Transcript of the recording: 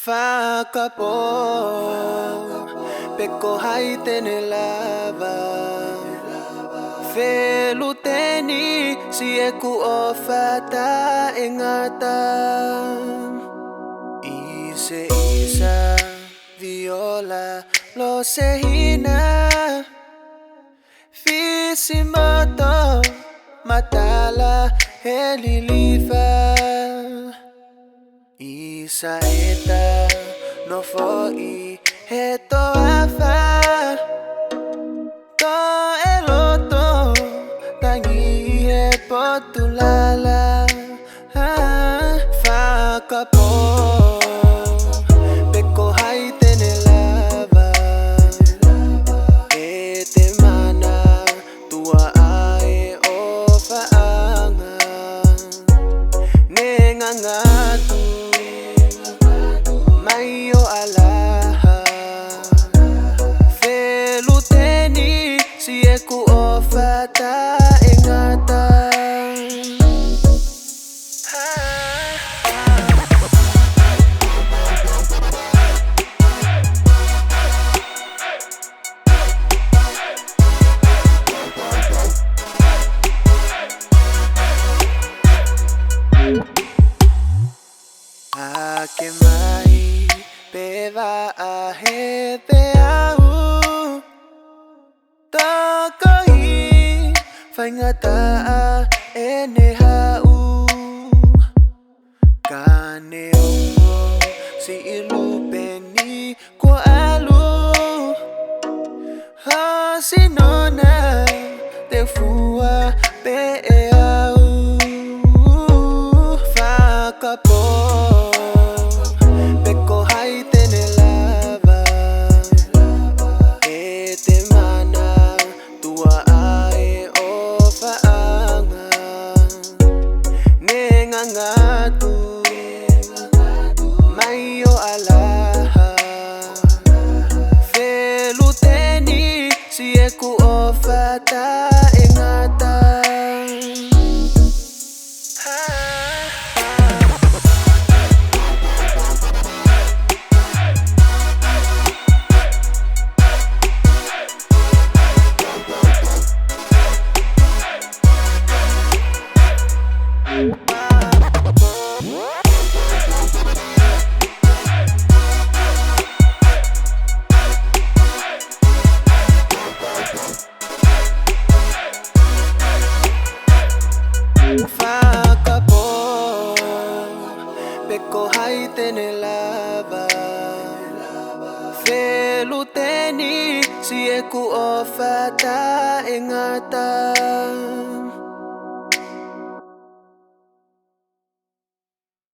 Whakapo Peko hai tene lava Whelu teni si e ku o whata e ngata Ise isa Viola Losehina Fisi moto Matala Heli Lipe Isa eta no foi heto afa To eloto tangi he potulala Whakapo Peko hai tene lava E te mana tua ai o whaanga Nenga ngatu Mai o alaha Whelu teni si e ku o whata e ngata Ake mai pe va a he pe au Toko hi whaingata a e ne hau Ka ne ongo si I lupe ni ko alu Ha si nona te fua pe e au Whakapo Peko hai tene lava E te mana tua ai o whaanga Nenga ngatu Mai o alaha Whelu teni si e ku o whata e ngata Whakapo Peko hai tene lava Whelu teni si e ku o whata e ngata